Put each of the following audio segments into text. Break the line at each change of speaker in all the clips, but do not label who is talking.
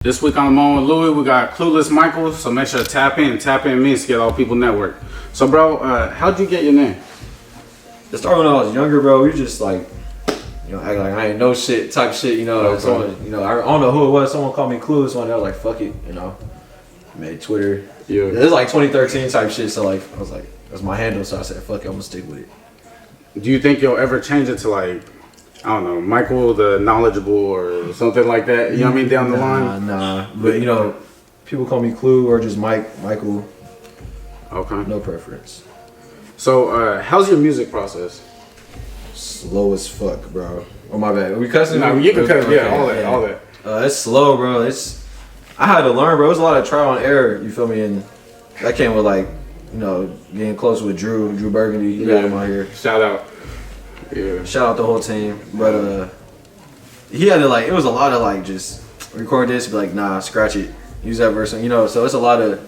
This week on the on with Louis, we got Clueless Michael, so make sure to tap in me to get all people network. So bro, how'd you get your name?
It started when I was younger, bro. We just like, act like I ain't no shit type shit,
Okay.
Someone, I don't know who it was. Someone called me Clueless one day. I was like, fuck it, Made Twitter.
Yeah.
It was like 2013 type shit. So like, I was like, that's my handle. So I said, fuck it, I'm gonna stick with it.
Do you think you'll ever change it to like, I don't know, Michael the Knowledgeable or something like that? You know what I mean, down the line?
Nah. But people call me Clue or just Michael.
Okay.
No preference.
So how's your music process?
Slow as fuck, bro. Oh my bad. Are we cussing?
No, you can cut.
Okay,
Yeah, all that.
It's slow, bro. I had to learn, bro. It was a lot of trial and error. You feel me? And that came with getting close with Drew Burgundy. You got him out here.
Shout out. Yeah.
Shout out the whole team. But he had to it was a lot of just record this, be like, nah, scratch it, use that verse, so it's a lot of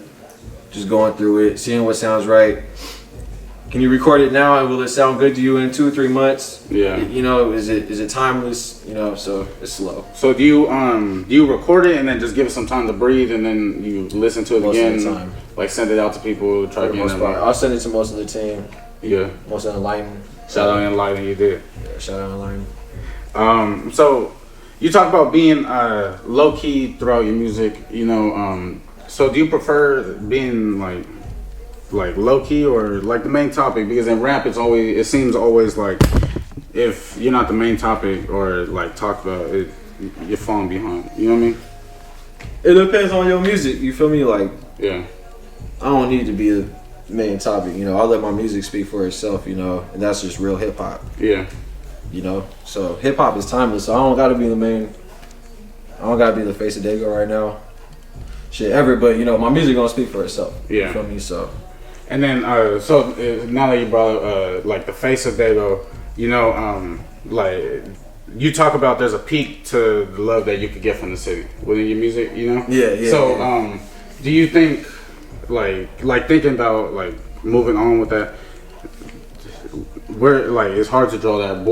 just going through it, seeing what sounds right. Can you record it now and will it sound good to you in 2 or 3 months?
Yeah.
Is it timeless? So it's slow.
So do you record it and then just give it some time to breathe and then you listen to it
Most
again?
of the time.
Like send it out to people, try
For the
again.
most part. I'll send it to most of the team.
Yeah.
Most of the line.
Shout out Enlighten, you did.
Yeah, shout out line.
So you talk about being low key throughout your music, so do you prefer being like low key or like the main topic? Because in rap it seems always like if you're not the main topic or like talk about it, you're falling behind. You know what I mean?
It depends on your music, you feel me?
Yeah.
I don't need to be the main topic, I'll let my music speak for itself, and that's just real hip hop.
Yeah.
So hip hop is timeless. So I don't gotta be the main. I don't gotta be the face of Dago right now. Shit ever, but my music gonna speak for itself.
Yeah.
You feel me? So.
And then now that you brought up the face of Dago, you talk about there's a peak to the love that you could get from the city within your music,
Yeah.
So do you think like thinking about moving on with that, where it's hard to draw that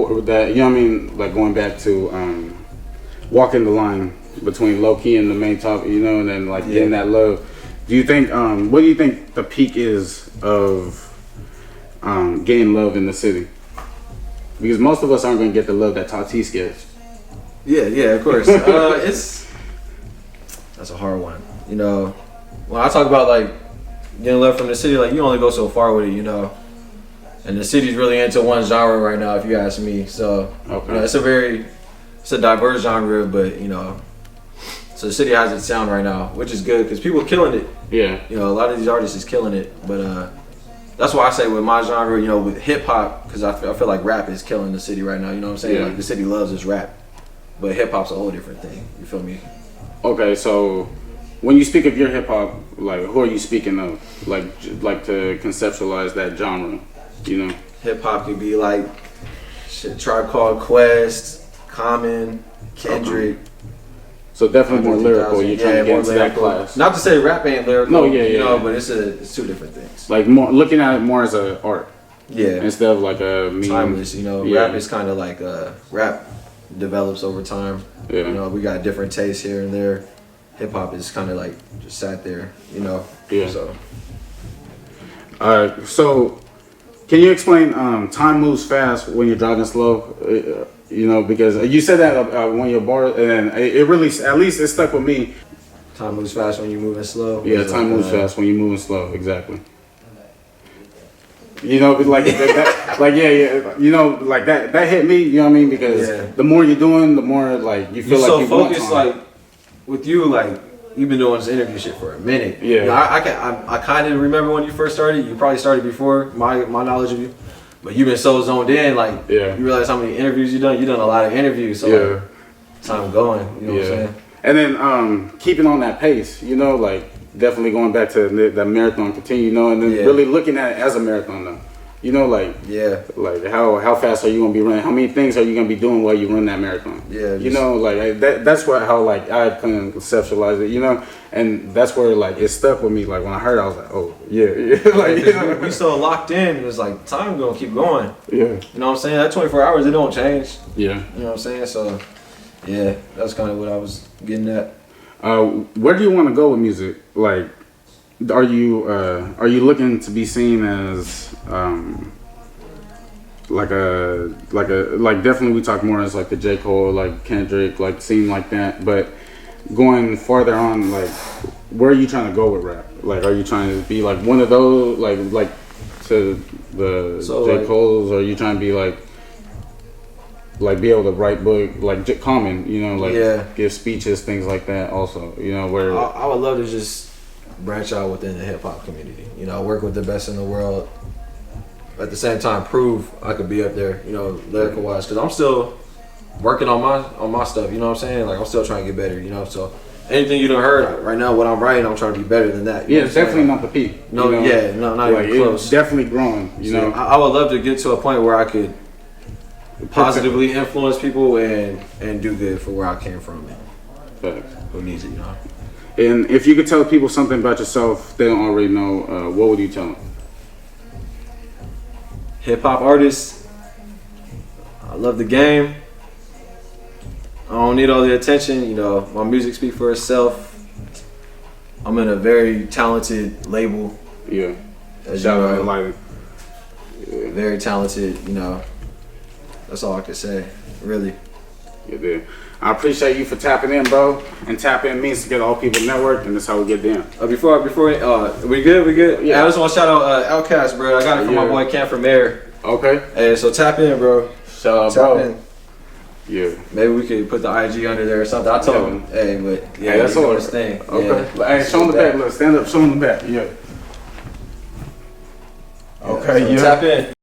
going back to walking the line between low key and the main topic, and then getting that love. Do you think what do you think the peak is of getting love in the city? Because most of us aren't going to get the love that Tatis gets.
Yeah, of course. That's a hard one. When I talk about getting love from the city, you only go so far with it, And the city's really into one genre right now, if you ask me. So
okay.
It's a diverse genre, but so the city has its sound right now, which is good because people are killing it.
Yeah.
A lot of these artists is killing it, but that's why I say with my genre, with hip hop, because I feel like rap is killing the city right now. You know what I'm saying?
Yeah.
The city loves its rap, but hip hop's a whole different thing. You feel me?
Okay, so when you speak of your hip hop, who are you speaking of? To conceptualize that genre,
Hip hop could be Tribe Called Quest, Common, Kendrick.
So definitely more lyrical. You're trying to get into that class.
Not to say rap ain't lyrical.
No, yeah.
But it's 2 different things.
More looking at it more as an art.
Yeah.
Instead of a meme.
Timeless.
Yeah.
Rap is kind of rap develops over time.
Yeah.
We got different tastes here and there. Hip hop is kind of just sat there.
Yeah.
So.
So can you explain time moves fast when you're driving slow? Because you said that when you're bar, and it really, at least it stuck with me.
Time moves fast when you're moving slow.
Yeah, time moves fast when you're moving slow. Exactly. That, that hit me. You know what I mean? Because the more you're doing, the more you feel
you're
you
focused.
want time.
With you, you've been doing this interview shit for a minute.
Yeah.
I kind of remember when you first started. You probably started before my knowledge of you. But you've been so zoned in, you realize how many interviews you've done. You've done a lot of interviews, so time going. You know what I'm saying? And
then keeping on that pace, definitely going back to that marathon continue, and then really looking at it as a marathon though. How fast are you gonna be running? How many things are you gonna be doing while you run that marathon?
Yeah.
That's how I can conceptualize it, and that's where it stuck with me. When I heard it, I was like, oh yeah,
we so locked in. It was time gonna keep going.
Yeah.
You know what I'm saying? That 24 hours, it don't change.
Yeah.
You know what I'm saying? So, yeah, that's kind of what I was getting at.
Where do you want to go with music? Like, are you looking to be seen as like definitely we talk more as like the J. Cole, like Kendrick, like seen like that, but going farther on, like where are you trying to go with rap? Like, are you trying to be like one of those like to the J.
like,
Cole's, or are you trying to be like be able to write book like Common, you know, like give speeches, things like that also, you know, where
I would love to just branch out within the hip hop community, you know, work with the best in the world. At the same time, prove I could be up there, you know, lyrical wise, because I'm still working on my stuff. You know what I'm saying? Like, I'm still trying to get better. You know, so anything you done heard right now, what I'm writing, I'm trying to be better than that.
Yeah, it's definitely not the peak.
No,
you know?
yeah, no, not
like,
even close.
It's definitely growing. You know,
I would love to get to a point where I could positively influence people and do good for where I came from and who needs it. You know.
And if you could tell people something about yourself they don't already know, what would you tell them?
Hip hop artist. I love the game. I don't need all the attention. You know, my music speaks for itself. I'm in a very talented label.
Yeah.
Shout out to
Lighting.
Very talented. You know, that's all I can say. Really.
Yeah, dude. I appreciate you for tapping in, bro. And tap in means to get all people networked, and that's how we get down.
Before we good? Yeah. I just want to shout out Outkast, bro. I got it from my boy Cam from Air.
Okay.
Hey, so tap in, bro.
Shout out,
tap
bro.
In.
Yeah.
Maybe we could put the IG under there or something. I told him, hey, but yeah,
that's all
his thing.
Okay.
Yeah.
Hey, show him the back. Look, stand up, show him the back. Yeah. Okay,
so tap in.